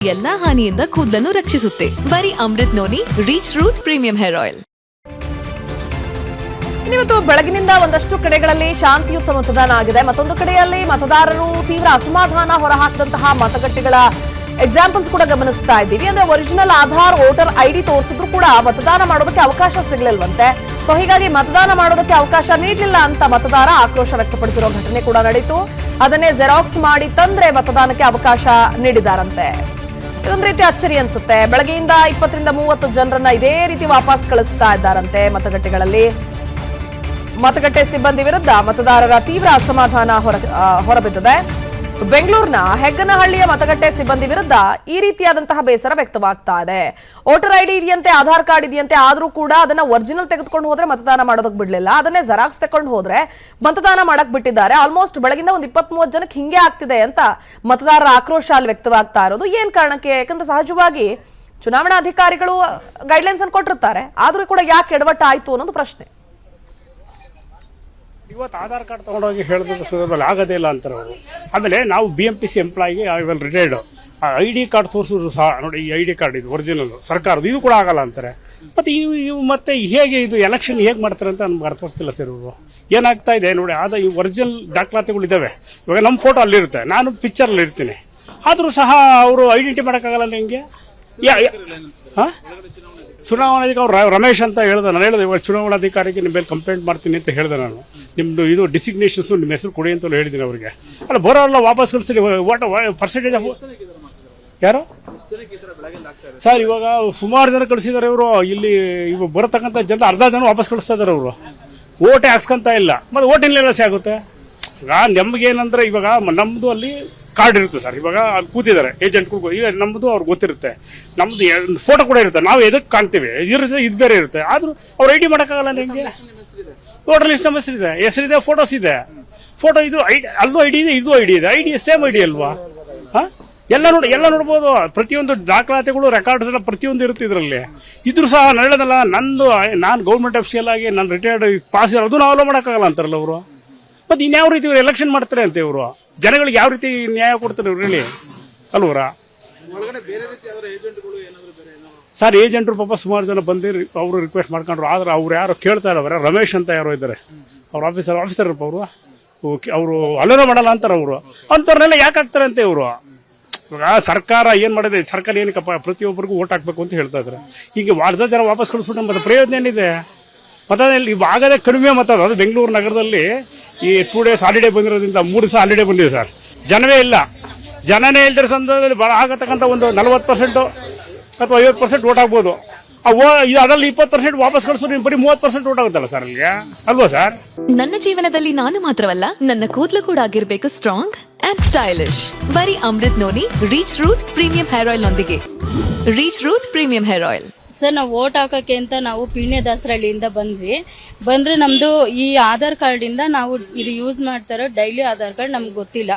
ಎಲ್ಲಾ ಹಾನಿಯಿಂದ ಕೂದಲನ್ನು ರಕ್ಷಿಸುತ್ತೆ. ಬರೀ Amrit noni reach root premium hair oil. ಇವತ್ತು ಬೆಳಗಿನಿಂದ ಒಂದಷ್ಟು ಕಡೆಗಳಲ್ಲಿ ಶಾಂತಿಯುತ ಮತದಾನ ಆಗಿದೆ. ಮತ್ತೊಂದು ಕಡೆಯಲ್ಲಿ ಮತದಾರರು ತೀವ್ರ ಅಸಮಾಧಾನ ಹೊರಹಾಕಿದಂತಹ ಮತಗಟ್ಟೆಗಳ ಎಕ್ಸಾಂಪಲ್ಸ್ ಕೂಡ ಗಮನಿಸ್ತಾ ಇದ್ದೀವಿ. ಅಂದ್ರೆ ಒರಿಜಿನಲ್ ಆಧಾರ್ ವೋಟರ್ ಐಡಿ ತೋರಿಸಿದ್ರು ಕೂಡ ಮತದಾನ ಮಾಡೋದಕ್ಕೆ ಅವಕಾಶ ಸಿಗಲಿಲ್ವಂತೆ. ಸೊ ಹೀಗಾಗಿ ಮತದಾನ ಮಾಡೋದಕ್ಕೆ ಅವಕಾಶ ನೀಡಲಿಲ್ಲ ಅಂತ ಮತದಾರ ಆಕ್ರೋಶ ವ್ಯಕ್ತಪಡಿಸಿರೋ ಘಟನೆ ಕೂಡ ನಡೆಯಿತು. ಅದನ್ನೇ ಜೆರಾಕ್ಸ್ ಮಾಡಿ ತಂದ್ರೆ ಮತದಾನಕ್ಕೆ ಅವಕಾಶ ನೀಡಿದಾರಂತೆ. ಇದೊಂದು ರೀತಿ ಅಚ್ಚರಿ ಅನ್ಸುತ್ತೆ. ಬೆಳಗ್ಗೆಯಿಂದ 20 ರಿಂದ 30 ಜನರನ್ನ ಇದೇ ರೀತಿ ವಾಪಸ್ ಕಳಿಸ್ತಾ ಇದ್ದಾರಂತೆ ಮತಗಟ್ಟೆಗಳಲ್ಲಿ. ಮತಗಟ್ಟೆ ಸಿಬ್ಬಂದಿ ವಿರುದ್ಧ ಮತದಾರರ ತೀವ್ರ ಅಸಮಾಧಾನ ಹೊರಬಿದ್ದಿದೆ. ಬೆಂಗಳೂರಿನ ಹೆಗ್ಗನಹಳ್ಳಿಯ ಮತಗಟ್ಟೆ ಸಿಬ್ಬಂದಿ ವಿರುದ್ಧ ಈ ರೀತಿಯಾದಂತಹ ಬೇಸರ ವ್ಯಕ್ತವಾಗ್ತಾ ಇದೆ. ವೋಟರ್ ಐಡಿ ಇದೆಯಂತೆ, ಆಧಾರ್ ಕಾರ್ಡ್ ಇದೆಯಂತೆ, ಆದ್ರೂ ಕೂಡ ಅದನ್ನ ಒರಿಜಿನಲ್ ತೆಗೆದುಕೊಂಡು ಹೋದ್ರೆ ಮತದಾನ ಮಾಡೋದಕ್ಕೆ ಬಿಡ್ಲಿಲ್ಲ. ಅದನ್ನೇ ಜೆರಾಕ್ಸ್ ತಕೊಂಡು ಹೋದ್ರೆ ಮತದಾನ ಮಾಡಕ್ ಬಿಟ್ಟಿದ್ದಾರೆ. ಆಲ್ಮೋಸ್ಟ್ ಬೆಳಗಿಂದ ಒಂದು 20-30 ಜನಕ್ಕೆ ಹಿಂಗೆ ಆಗ್ತಿದೆ ಅಂತ ಮತದಾರರ ಆಕ್ರೋಶ ಅಲ್ಲಿ ವ್ಯಕ್ತವಾಗ್ತಾ ಇರೋದು. ಏನ್ ಕಾರಣಕ್ಕೆ? ಯಾಕಂದ್ರೆ ಸಹಜವಾಗಿ ಚುನಾವಣಾ ಅಧಿಕಾರಿಗಳು ಗೈಡ್ಲೈನ್ಸ್ ಅನ್ನು ಕೊಟ್ಟಿರ್ತಾರೆ, ಆದ್ರೂ ಕೂಡ ಯಾಕೆ ಎಡವಟ್ಟ ಆಯ್ತು ಅನ್ನೋದು ಪ್ರಶ್ನೆ. ಇವತ್ತು ಆಧಾರ್ ಕಾರ್ಡ್ ತೊಗೊಂಡೋಗಿ ಹೇಳಿದ್ರೆ ಸಂದರ್ಭದಲ್ಲಿ ಆಗೋದೇ ಇಲ್ಲ ಅಂತಾರೆ ಅವರು. ಆಮೇಲೆ ನಾವು BMTC ಎಂಪ್ಲಾಯಿಗೆ ಐವೆಲ್ ರಿಟೈರ್ಡ್ ID ಕಾರ್ಡ್ ತೋರಿಸಿದ್ರು ಸಹ ನೋಡಿ, ಈ ID ಕಾರ್ಡ್ ಇದು ಒರಿಜಿನಲ್ ಸರ್ಕಾರದ್ದು, ಇದು ಕೂಡ ಆಗಲ್ಲ ಅಂತಾರೆ. ಮತ್ತು ಇವು ಮತ್ತೆ ಹೇಗೆ ಇದು ಎಲೆಕ್ಷನ್ ಹೇಗೆ ಮಾಡ್ತಾರೆ ಅಂತ ನಮ್ಗೆ ಅರ್ಥವಾಗ್ತಿಲ್ಲ ಸರ್. ಇವರು ಏನಾಗ್ತಾ ಇದೆ ನೋಡಿ, ಈ ಒರಿಜಿನಲ್ ದಾಖಲಾತಿಗಳು ಇದ್ದಾವೆ. ಇವಾಗ ನಮ್ಮ ಫೋಟೋ ಅಲ್ಲಿರುತ್ತೆ, ನಾನು ಪಿಕ್ಚರಲ್ಲಿ ಇರ್ತೀನಿ, ಆದರೂ ಸಹ ಅವರು ಐಡೆಂಟಿಟಿ ಮಾಡೋಕ್ಕಾಗಲ್ಲ ನಿಮಗೆ. ಹಾಂ, ಚುನಾವಣಾಧಿಕಾರಿ ರಮೇಶ್ ಅಂತ ಹೇಳಿದೆ. ನಾನು ಹೇಳಿದೆ ಇವಾಗ ಚುನಾವಣಾಧಿಕಾರಿಗೆ ನಿಮ್ಮ ಮೇಲೆ ಕಂಪ್ಲೇಂಟ್ ಮಾಡ್ತೀನಿ ಅಂತ ಹೇಳಿದೆ. ನಾನು ನಿಮ್ಮದು ಇದು ಡಿಸಿಗ್ನೇಷನ್ಸು ನಿಮ್ಮ ಹೆಸರು ಕೊಡಿ ಅಂತ ಹೇಳಿದ್ದೀನಿ ಅವ್ರಿಗೆ. ಅಲ್ಲ ಬರೋಲ್ಲ, ವಾಪಸ್ ಕಳಿಸ್ತೀನಿ. ವಾಟ್ ಪರ್ಸೆಂಟೇಜ್ ಆಫ್ ಯಾರು ಸರ್? ಇವಾಗ ಸುಮಾರು ಜನ ಕಳಿಸಿದ್ದಾರೆ ಇವರು. ಇಲ್ಲಿ ಇವಾಗ ಬರತಕ್ಕಂಥ ಜನ ಅರ್ಧ ಜನ ವಾಪಸ್ ಕಳಿಸ್ತಾ ಇದ್ದಾರೆ. ಅವರು ಓಟೇ ಹಾಕ್ಸ್ಕೊಂತ ಇಲ್ಲ. ಮತ್ತು ಓಟಿನ ಆಗುತ್ತೆ. ಈಗ ನಮಗೇನಂದ್ರೆ ಇವಾಗ ನಮ್ಮದು ಅಲ್ಲಿ ಕಾರ್ಡ್ ಇರುತ್ತೆ ಸರ್. ಇವಾಗ ಅಲ್ಲಿ ಕೂತಿದ್ದಾರೆ ಏಜೆಂಟ್ಗಳು, ಈಗ ನಮ್ಮದು ಅವ್ರಿಗೆ ಗೊತ್ತಿರುತ್ತೆ, ನಮ್ಮದು ಫೋಟೋ ಕೂಡ ಇರುತ್ತೆ, ನಾವು ಎದಕ್ಕೆ ಕಾಣ್ತೀವಿ, ಇದು ಬೇರೆ ಇರುತ್ತೆ. ಆದರೂ ಅವ್ರು ID ಮಾಡೋಕ್ಕಾಗಲ್ಲ. ನಿಮಗೆ ವೋಟರ್ ಲಿಸ್ಟ್ ನಮ್ಮ ಹೆಸರಿದೆ, ಫೋಟೋಸ್ ಇದೆ. ಫೋಟೋ ಇದು ಅಲ್ಲೂ ID ಇದೆ, ಇದು ID ಇದೆ. ID ಸೇಮ್ ID ಅಲ್ವಾ? ಹಾಂ, ಎಲ್ಲ ನೋಡ್ಬೋದು. ಪ್ರತಿಯೊಂದು ದಾಖಲಾತಿಗಳು ರೆಕಾರ್ಡ್ಸ್ ಎಲ್ಲ ಪ್ರತಿಯೊಂದು ಇರುತ್ತೆ ಇದರಲ್ಲಿ. ಇದ್ರೂ ಸಹ ನಡೆಯೋದಲ್ಲ. ನಾನು ಗೌರ್ಮೆಂಟ್ ಅಫಿಷಿಯಲ್ ಆಗಿ ನಾನು ರಿಟೈರ್ಡ್ ಪಾಸ್ ಅದು ನಾವು ಅಲೋ ಮಾಡೋಕ್ಕಾಗಲ್ಲ ಅಂತಾರಲ್ಲ ಅವರು. ಮತ್ತು ಇನ್ಯಾವ ರೀತಿ ಇವರು ಎಲೆಕ್ಷನ್ ಮಾಡ್ತಾರೆ ಅಂತ ಇವರು ಜನಗಳಿಗೆ ಯಾವ ರೀತಿ ನ್ಯಾಯ ಕೊಡ್ತಾರೆ ಇವ್ರು ಹೇಳಿ ಅಲ್ವರ ಸರ್? ಏಜೆಂಟ್ರು ಪಾಪ ಸುಮಾರು ಜನ ಬಂದು ಅವರು ರಿಕ್ವೆಸ್ಟ್ ಮಾಡ್ಕೊಂಡ್ರು. ಆದ್ರೆ ಅವ್ರು ಯಾರು ಕೇಳ್ತಾ ಇಲ್ಲ. ರಮೇಶ್ ಅಂತ ಯಾರೋ ಇದ್ದಾರೆ, ಅವ್ರ ಆಫೀಸರ್ ಇರಪ್ಪ ಅವರು. ಅವರು ಅಲೋನ ಮಾಡಲ್ಲ ಅಂತಾರೆ ಅವರು. ಅಂಥವ್ರನ್ನೆಲ್ಲ ಯಾಕೆ ಹಾಕ್ತಾರೆ ಅಂತ ಇವರು. ಇವಾಗ ಸರ್ಕಾರ ಏನು ಮಾಡಿದೆ? ಸರ್ಕಾರ ಏನಕ್ಕಪ್ಪ ಪ್ರತಿಯೊಬ್ಬರಿಗೂ ಓಟ್ ಹಾಕ್ಬೇಕು ಅಂತ ಹೇಳ್ತಾ ಇದ್ದಾರೆ. ಹೀಗೆ ಅರ್ಧ ಜನ ವಾಪಸ್ ಕಳಿಸ್ಬಿಟ್ಟು ಮತ್ತೆ ಪ್ರಯೋಜನ ಏನಿದೆ? ಮತದಲ್ಲಿ ಆಗದೇ ಕಡಿಮೆ ಮತ. ಅದು ಬೆಂಗಳೂರು ನಗರದಲ್ಲಿ ಈ 2 days ಹಾಲಿಡೇ ಬಂದಿರೋದ್ರಿಂದ 3 ದಿವಸ ಹಾಲಿಡೇ ಬಂದಿದೆ ಸರ್. ಜನವೇ ಇಲ್ಲ. ಜನನೇ ಇಲ್ದಿರೋ ಸಂದರ್ಭದಲ್ಲಿ ಆಗತಕ್ಕಂಥ ಒಂದು 40% ಅಥವಾ 50% ಓಟ್ ಆಗ್ಬೋದು. ಅದರಲ್ಲಿ 20% ವಾಪಸ್ ಕಳಿಸೋದು ಬರೀ 30% ಓಟ್ ಆಗುತ್ತಲ್ಲ ಸರ್ ಅಲ್ಲಿಗೆ, ಅಲ್ವಾ ಸರ್? ನನ್ನ ಜೀವನದಲ್ಲಿ ನಾನು ಮಾತ್ರವಲ್ಲ, ನನ್ನ ಕೂದಲು ಕೂಡ ಆಗಿರ್ಬೇಕು ಸ್ಟ್ರಾಂಗ್ ಅಂಡ್ ಸ್ಟೈಲಿಶ್. ಬರೀ Amrit noni reach root premium hair oil ನೊಂದಿಗೆ. Reach root premium hair oil. Sir, ನಾವು ವೋಟ್ ಹಾಕೋಕ್ಕೆ ಅಂತ ನಾವು ಪಿಣ್ಯ ದಾಸರಹಳ್ಳಿಯಿಂದ ಬಂದರೆ ನಮ್ಮದು ಈ ಆಧಾರ್ ಕಾರ್ಡಿಂದ ನಾವು ಇದು ಯೂಸ್ ಮಾಡ್ತಾರೋ ಡೈಲಿ ಆಧಾರ್ ಕಾರ್ಡ್ ನಮ್ಗೆ ಗೊತ್ತಿಲ್ಲ.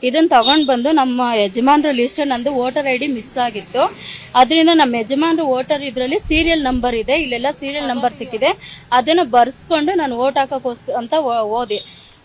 ಇದನ್ನು ತಗೊಂಡು ಬಂದು ನಮ್ಮ ಯಜಮಾನ್ರ ಲಿಸ್ಟ್ ನಂದು ವೋಟರ್ ID ಮಿಸ್ ಆಗಿತ್ತು. ಅದರಿಂದ ನಮ್ಮ ಯಜಮಾನ್ರ ವೋಟರ್ ಇದರಲ್ಲಿ ಸೀರಿಯಲ್ ನಂಬರ್ ಇದೆ, ಇಲ್ಲೆಲ್ಲ ಸೀರಿಯಲ್ ನಂಬರ್ ಸಿಕ್ಕಿದೆ. ಅದನ್ನು ಬರ್ಸ್ಕೊಂಡು ನಾನು ವೋಟ್ ಹಾಕೋಕ್ಕೋಸ್ಕರ ಅಂತ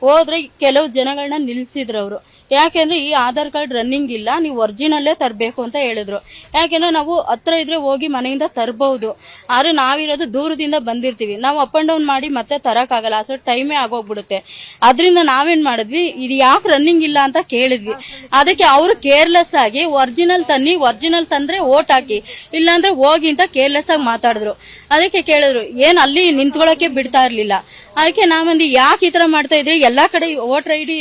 ಹೋದ್ರೆ ಕೆಲವು ಜನಗಳನ್ನ ನಿಲ್ಲಿಸಿದ್ರು ಅವರು. ಯಾಕೆಂದ್ರೆ ಈ ಆಧಾರ್ ಕಾರ್ಡ್ ರನ್ನಿಂಗ್ ಇಲ್ಲ, ನೀವು ಒರಿಜಿನಲ್ಲೇ ತರಬೇಕು ಅಂತ ಹೇಳಿದ್ರು. ಯಾಕೆಂದ್ರೆ ನಾವು ಹತ್ರ ಇದ್ರೆ ಹೋಗಿ ಮನೆಯಿಂದ ತರಬಹುದು, ಆದ್ರೆ ನಾವಿರೋದು ದೂರದಿಂದ ಬಂದಿರ್ತೀವಿ, ನಾವು ಅಪ್ ಅಂಡ್ ಡೌನ್ ಮಾಡಿ ಮತ್ತೆ ತರಕ್ಕಾಗಲ್ಲ, ಸೊ ಟೈಮೇ ಆಗೋಗ್ಬಿಡುತ್ತೆ. ಅದರಿಂದ ನಾವೇನ್ ಮಾಡಿದ್ವಿ, ಇದು ಯಾಕೆ ರನ್ನಿಂಗ್ ಇಲ್ಲ ಅಂತ ಕೇಳಿದ್ವಿ. ಅದಕ್ಕೆ ಅವರು ಕೇರ್ಲೆಸ್ ಆಗಿ ಒರಿಜಿನಲ್ ತನ್ನಿ, ಒರಿಜಿನಲ್ ತಂದ್ರೆ ವೋಟ್ ಹಾಕಿ, ಇಲ್ಲಾಂದ್ರೆ ಹೋಗಿ ಅಂತ ಕೇರ್ಲೆಸ್ ಆಗಿ ಮಾತಾಡಿದ್ರು. ಅದಕ್ಕೆ ಕೇಳಿದ್ರು, ಏನ್ ಅಲ್ಲಿ ನಿಂತ್ಕೊಳ್ಳೋಕೆ ಬಿಡ್ತಾ ಇರ್ಲಿಲ್ಲ. ಅದಕ್ಕೆ ನಾವಂದು ಯಾಕೆ ಈ ತರ ಮಾಡ್ತಾ ಇದ್ರಿ, ಎಲ್ಲಾ ಕಡೆ ವೋಟರ್ ID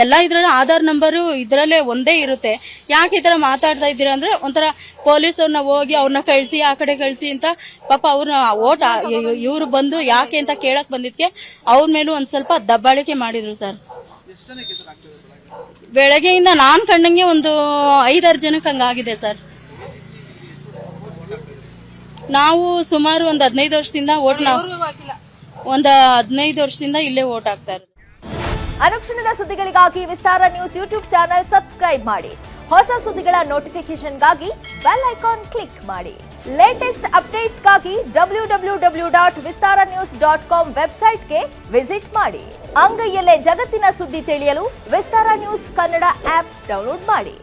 ಎಲ್ಲ ಇದ್ರಲ್ಲಿ ಆಧಾರ್ ನಂಬರು ಇದರಲ್ಲೇ ಒಂದೇ ಇರುತ್ತೆ, ಯಾಕೆ ಈ ತರ ಮಾತಾಡ್ತಾ ಇದ್ದೀರಾ ಅಂದ್ರೆ ಒಂಥರ ಪೊಲೀಸವ್ರನ್ನ ಹೋಗಿ ಅವ್ರನ್ನ ಕಳಿಸಿ ಆ ಕಡೆ ಕಳಿಸಿ ಅಂತ ಪಾಪ ಅವ್ರನ್ನ ಓಟ್ ಇವ್ರು ಬಂದು ಯಾಕೆ ಅಂತ ಕೇಳಕ್ ಬಂದಿದ್ಕೆ ಅವ್ರ ಮೇಲೂ ಒಂದ್ ಸ್ವಲ್ಪ ದಬ್ಬಾಳಿಕೆ ಮಾಡಿದ್ರು ಸರ್. ಬೆಳಗ್ಗೆಯಿಂದ ನಾನ್ ಕಂಡಂಗೆ ಒಂದು 5-6 ಜನಕ್ಕೆ ಹಂಗಾಗಿದೆ ಸರ್. ನಾವು ಸುಮಾರು ಒಂದು 15 ವರ್ಷದಿಂದ ಒಂದು 15 ವರ್ಷದಿಂದ ಇಲ್ಲೇ ವೋಟ್ ಹಾಕ್ತಾ ಇರೋದು. ಅನುಕ್ಷಣದ ಸುದ್ದಿಗಳಿಗಾಗಿ ವಿಸ್ತಾರ ನ್ಯೂಸ್ ಯೂಟ್ಯೂಬ್ ಚಾನೆಲ್ ಸಬ್ಸ್ಕ್ರೈಬ್ ಮಾಡಿ. ಹೊಸ ಸುದ್ದಿಗಳ ನೋಟಿಫಿಕೇಶನ್ಗಾಗಿ ಬೆಲ್ ಐಕಾನ್ ಕ್ಲಿಕ್ ಮಾಡಿ. ಲೇಟೆಸ್ಟ್ ಅಪ್ಡೇಟ್ಸ್ಗಾಗಿ www.vistaranews.com ವೆಬ್ಸೈಟ್ಗೆ ವಿಸಿಟ್ ಮಾಡಿ. ಅಂಗೈಯಲ್ಲೇ ಜಗತ್ತಿನ ಸುದ್ದಿ ತಿಳಿಯಲು ವಿಸ್ತಾರ ನ್ಯೂಸ್ ಕನ್ನಡ ಆಪ್ ಡೌನ್ಲೋಡ್ ಮಾಡಿ.